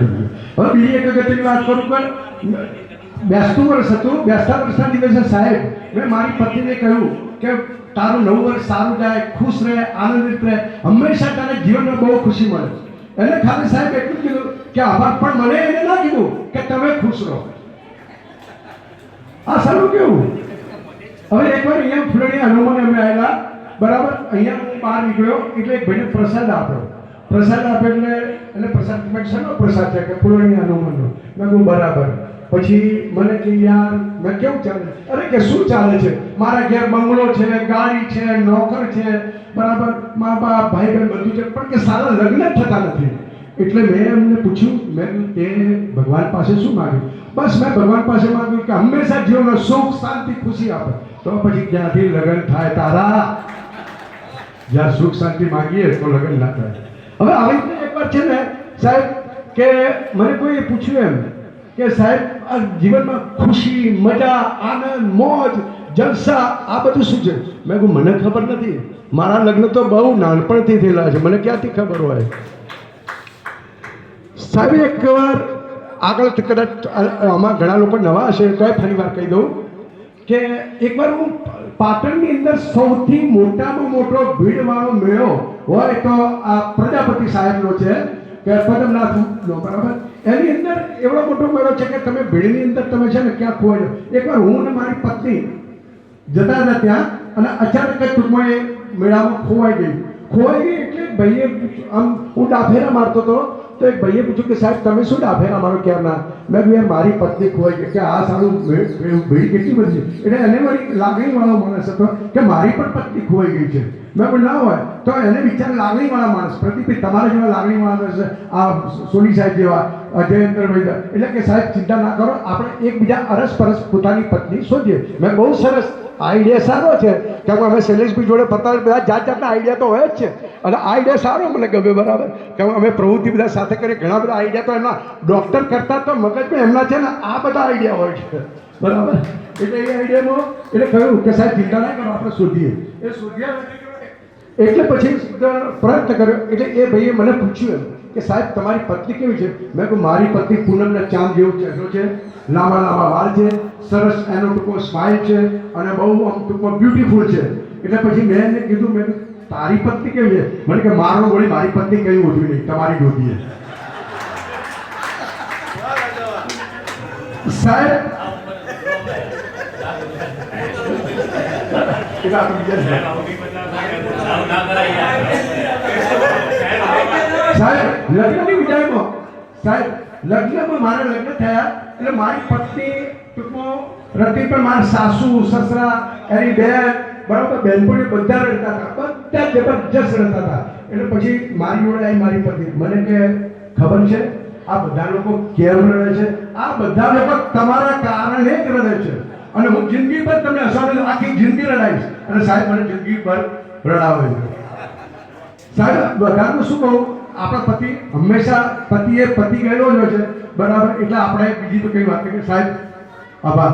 થઈ ગયું. હવે બીજી એક અગત્યની વાત કરું પણ બેસતું વર્ષ હતું. બેસતા વર્ષના દિવસે સાહેબ મેં મારી પત્નીને કહ્યું કે તારું નવું વર્ષ સારું જાય, ખુશ રહે, આનંદિત રહે, હંમેશા તને જીવનમાં બહુ ખુશી મળે. એને ખાલી સાહેબ એટલું કીધું કે આભાર, પણ મને એને ના કીધું કે તમે ખુશ રહો. આ સારું કેવું. હવે એકવાર અહીંયા ફૂલણી હનુમાન અમે આવેલા, બરાબર, અહીંયા હું બહાર નીકળ્યો એટલે એક ભાઈને પ્રસાદ આપ્યો. પ્રસાદ આપે એટલે પ્રસાદ શેનો પ્રસાદ છે કે ફૂલણી હનુમાનનો. મેં કહ્યું બરાબર. પછી મને કે યાર મેં કેવું ચાલે? અરે કે શું ચાલે છે? મારા ઘેર બંગલો છે, ગાડી છે, નોકર છે, બરાબર, મા બાપ, ભાઈ બહેન બધું છે, પણ કે સારા લગ્ન થતા નથી. એટલે મેં એમને પૂછ્યું, મેં તે ભગવાન પાસે શું માગ્યું? બસ મેં ભગવાન પાસે માગ્યું કે હંમેશા જીવનમાં સુખ, શાંતિ, ખુશી આપે. તો પછી ક્યાંથી લગ્ન થાય તારા? જ્યાં સુખ શાંતિ માગીએ તો લગ્ન ના થાય. હવે આવી રીતે એકવાર છે ને સાહેબ કે મને કોઈએ પૂછ્યું એમ કે સાહેબ આ જીવનમાં ખુશી, મજા, આનંદ, મોજ, જલસા આ બધું શું છે? મેં કહ્યું મને ખબર નથી. મારા લગ્ન તો બહુ નાનપણથી થયેલા છે, મને ક્યાંથી ખબર હોય? સાહેબ એકવાર આગળ કદાચ આમાં ઘણા લોકો નવા હશે તો ફરી વાર કહી દઉં કે એકવાર હું પાટણની અંદર સૌથી મોટામાં મોટો ભીડવાળો મેળો હોય તો આ પ્રજાપતિ સાહેબનો છે કે પદમનાથનો, બરાબર, એની અંદર એવડો મોટો મેળો છે કે તમે ભીડની અંદર તમે છે ને ક્યાં ખોવાઈ જાઓ. એકવાર હું ને મારી પત્ની જતા હતા ત્યાં અને અચાનક જ ટૂંકમાં એ મેળામાં ખોવાઈ ગઈ એટલે ભાઈએ આમ હું ડાફેરા મારતો હતો તો એક ભાઈએ પૂછ્યું કે સાહેબ તમે શું ડાફેરા મારો ક્યારના? મેં કહ્યું મારી પત્ની ખોવાઈ ગઈ. કે આ સારું ભીડ કેટલી બધી છે. એટલે એને મારી લાગણીવાળો માણસ હતો કે મારી પણ પત્ની ખોવાઈ ગઈ છે. મેં પણ ના હોય તો એને વિચાર લાગણીવાળા માણસ, પ્રદીપભાઈ તમારા જેવા લાગણીવાળા માણસ, આ સોની સાહેબ જેવા, જયેન્દ્રભાઈ, એટલે કે સાહેબ ચિંતા ના કરો, આપણે એકબીજા અરસપરસ પોતાની પત્ની શોધીએ. મેં બહુ સરસ આઈડિયા સારો છે કે અમે શૈલેષભાઈ જોડે ફરતા બધા જાત જાતના આઈડિયા તો હોય જ છે અને આઈડિયા સારો મને ગમે, બરાબર, કે અમે પ્રવૃત્તિ બધા સાથે કરીએ. ઘણા બધા આઈડિયા તો એમના ડૉક્ટર કરતાં તો મગજમાં એમના છે ને આ બધા આઈડિયા હોય છે, બરાબર. એટલે એ આઈડિયામાં એટલે કહ્યું કે સાહેબ ચિંતા ના કરો, આપણે શોધીએ. એ શોધ્યા એટલે પછી પ્રયત્ન કર્યો. એટલે એ ભાઈએ મને પૂછ્યું એમ કે સાહેબ તમારી પત્ની કેવી છે? મેં કહ્યું મારી પત્ની પૂનમના ચાંદ જેવો ચહેરો છે, લાંબા લાંબા વાળ છે, સરસ એનો ટૂંકો સ્માઇલ છે અને બહુ આમ ટૂંકો બ્યુટીફુલ છે. એટલે પછી મેં એને કીધું, મેં તારી પત્ની કેવી છે? મને કે મારો બોલી મારી પત્ની કઈ ઓછી નહીં, તમારી જોતી સાહેબ. સાહેબ લગ્નની વિદાયમાં સાહેબ લગ્નમાં મારા લગ્ન થયા એટલે મારી પત્ની ટૂંકમાં રતી પણ મારા સાસુ, સસરા, એની બેન, બરાબર, બહેનપણી બધા રડતા હતા, બધા જબરજસ્ત રડતા હતા. એટલે પછી મારી જોડે આવી મારી પત્ની. મને કે ખબર છે આ બધા લોકો કેમ રડે છે? આ બધા લોકો તમારા કારણે જ રડે છે અને હું જિંદગી પર તમને હસાવીને આખી જિંદગી રડાવીશ. અને સાહેબ મને જિંદગી પર રડાવે છે. સાહેબ બધાનું શું કહું, આપણા પતિ હંમેશા પતિ ગયેલો જ હોય છે, બરાબર. એટલે આપણે બીજી તો કઈ વાત કે સાહેબ આભાર.